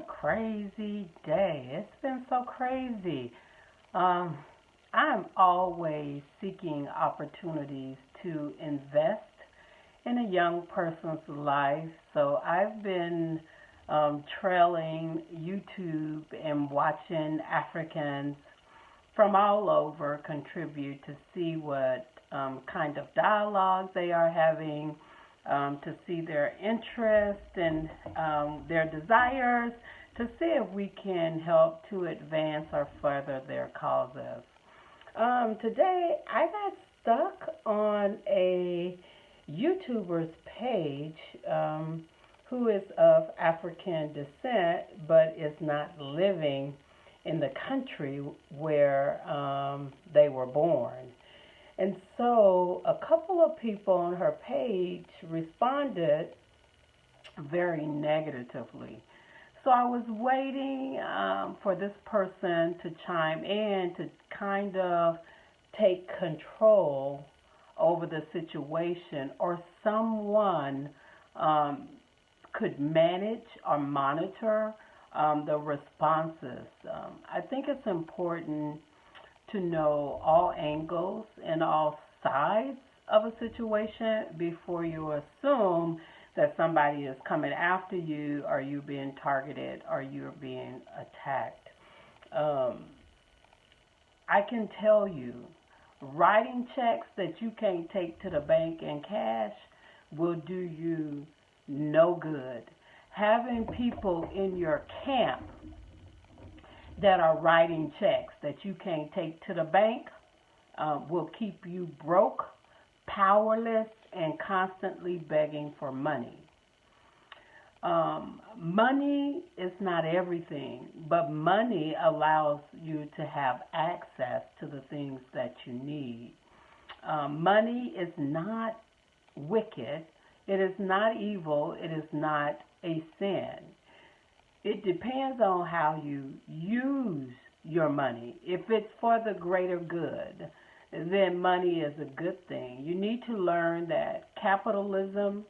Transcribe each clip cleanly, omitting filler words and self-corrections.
crazy day. It's been so crazy. Um, I'm always seeking opportunities to invest in a young person's life. So I've been trailing YouTube and watching Africans from all over contribute to see what kind of dialogue they are having, to see their interest and their desires, to see if we can help to advance or further their causes. Today, I got stuck on a YouTuber's page who is of African descent but is not living in the country where they were born. And so a couple of people on her page responded very negatively. So I was waiting for this person to chime in to kind of take control over the situation, or someone could manage or monitor the responses. I think it's important to know all angles and all sides of a situation before you assume that somebody is coming after you, or you being targeted, or you're being attacked. I can tell you, writing checks that you can't take to the bank in cash will do you no good. Having people in your camp that are writing checks that you can't take to the bank will keep you broke, powerless, and constantly begging for money. Money is not everything, but money allows you to have access to the things that you need. Money is not wicked. It is not evil. It is not a sin. It depends on how you use your money. If it's for the greater good, then money is a good thing. You need to learn that capitalism,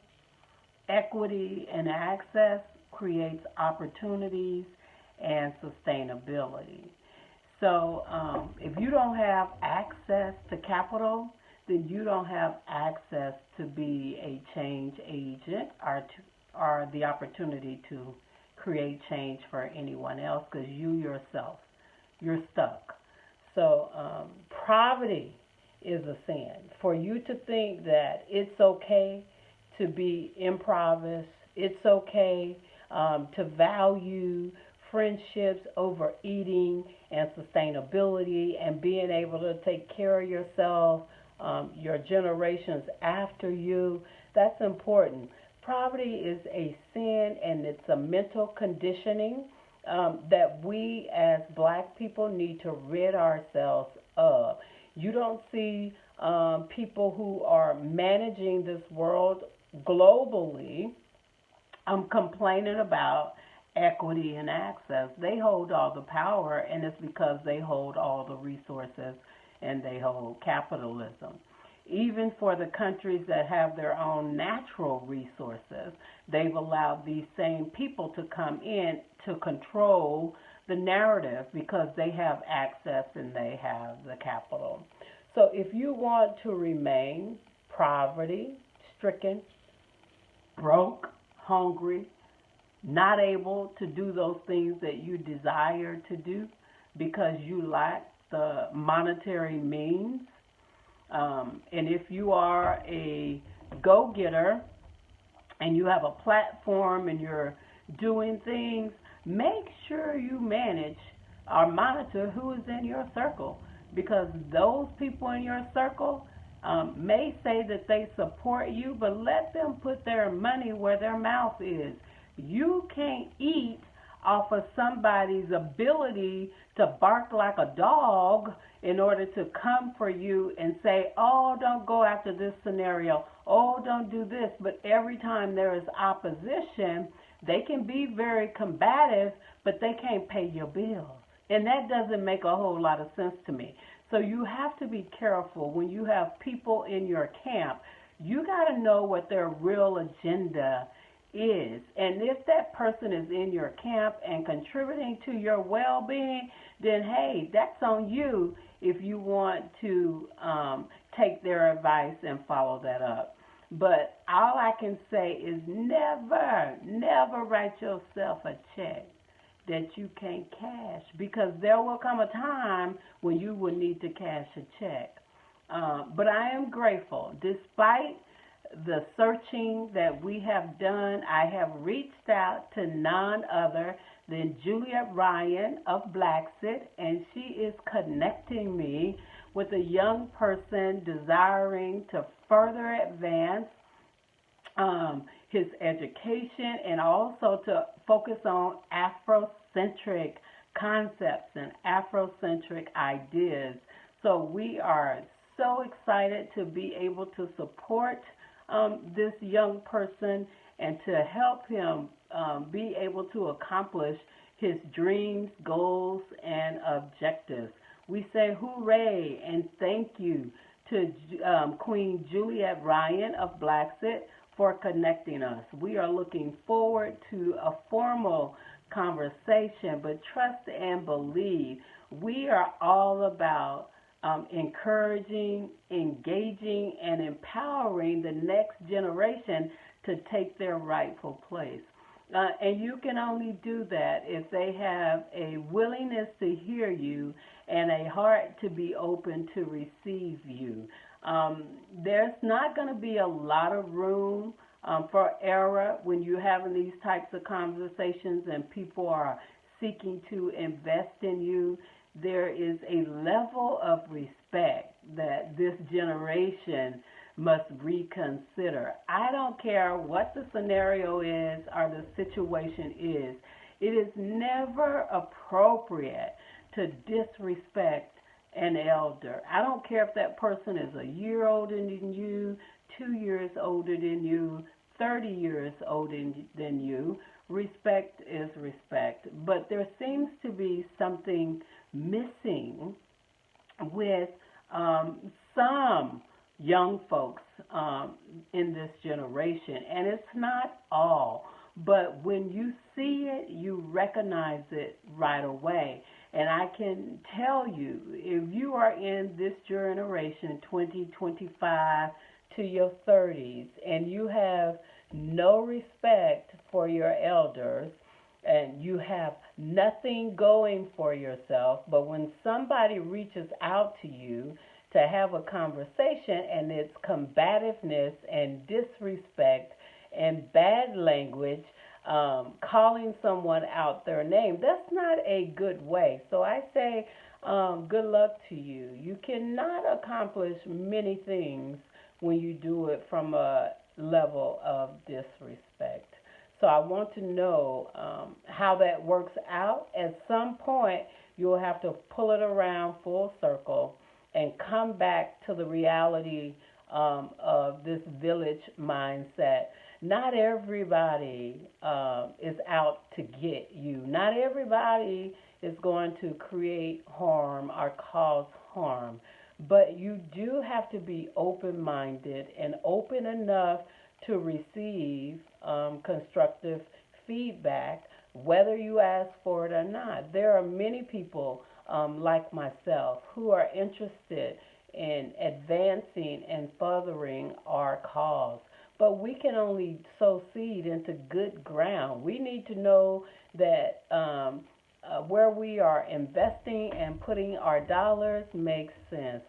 equity, and access creates opportunities and sustainability. So if you don't have access to capital, then you don't have access to be a change agent, or the opportunity to create change for anyone else, because you yourself, you're stuck. So poverty is a sin. For you to think that it's okay to be impoverished, it's okay to value friendships over eating and sustainability and being able to take care of yourself, your generations after you, that's important. Poverty is a sin, and it's a mental conditioning that we as black people need to rid ourselves of. You don't see people who are managing this world globally complaining about equity and access. They hold all the power, and it's because they hold all the resources and they hold capitalism. Even for the countries that have their own natural resources, they've allowed these same people to come in to control the narrative because they have access and they have the capital. So if you want to remain poverty-stricken, broke, hungry, not able to do those things that you desire to do because you lack the monetary means, and if you are a go-getter and you have a platform and you're doing things, make sure you manage or monitor who is in your circle, because those people in your circle may say that they support you, but let them put their money where their mouth is. You can't eat off of somebody's ability to bark like a dog in order to come for you and say, oh, don't go after this scenario, oh, don't do this. But every time there is opposition, they can be very combative, but they can't pay your bills. And that doesn't make a whole lot of sense to me. So you have to be careful when you have people in your camp. You got to know what their real agenda is. And if that person is in your camp and contributing to your well-being, then hey, that's on you if you want to take their advice and follow that up. But all I can say is never, never write yourself a check that you can't cash, because there will come a time when you will need to cash a check. But I am grateful. Despite the searching that we have done, I have reached out to none other than Juliet Ryan of BLAXIT, and she is connecting me with a young person desiring to further advance his education and also to focus on Afrocentric concepts and Afrocentric ideas. So we are so excited to be able to support this young person and to help him be able to accomplish his dreams, goals, and objectives. We say hooray and thank you to Queen Juliet Ryan of BLAXIT for connecting us. We are looking forward to a formal conversation, but trust and believe we are all about encouraging, engaging, and empowering the next generation to take their rightful place. And you can only do that if they have a willingness to hear you and a heart to be open to receive you. There's not going to be a lot of room for error when you're having these types of conversations and people are seeking to invest in you. There is a level of respect that this generation must reconsider. I don't care what the scenario is or the situation is. It is never appropriate to disrespect an elder. I don't care if that person is a year older than you, 2 years older than you, 30 years older than you. Respect is respect. But there seems to be something missing with some young folks in this generation, and it's not all, but when you see it, you recognize it right away. And I can tell you, if you are in this generation, 20, 25 to your 30s, and you have no respect for your elders, and you have nothing going for yourself, but when somebody reaches out to you to have a conversation and it's combativeness and disrespect and bad language, calling someone out their name, that's not a good way. So I say good luck to you. You cannot accomplish many things when you do it from a level of disrespect. So I want to know how that works out. At some point, you'll have to pull it around full circle and come back to the reality of this village mindset. Not everybody is out to get you. Not everybody is going to create harm or cause harm. But you do have to be open-minded and open enough to receive constructive feedback, whether you ask for it or not. There are many people like myself who are interested in advancing and furthering our cause. But we can only sow seed into good ground. We need to know that where we are investing and putting our dollars makes sense.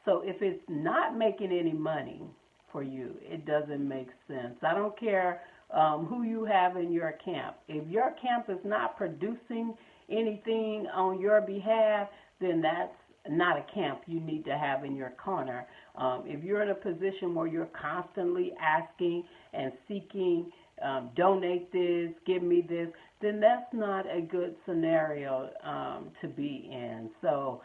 So if it's not making any money for you, it doesn't make sense. I don't care who you have in your camp. If your camp is not producing anything on your behalf, then that's not a camp you need to have in your corner. If you're in a position where you're constantly asking and seeking, donate this, give me this, then that's not a good scenario to be in. So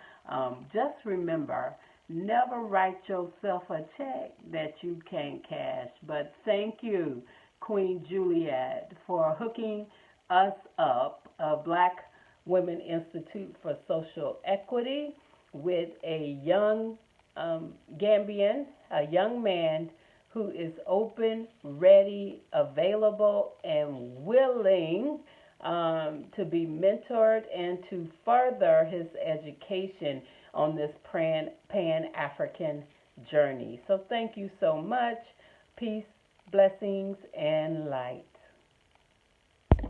just remember, never write yourself a check that you can't cash. But thank you, Queen Juliet, for hooking us up, Black Women Institute for Social Equity, with a young Gambian, a young man who is open, ready, available, and willing to be mentored and to further his education on this Pan-African journey. So thank you so much. Peace, blessings, and light.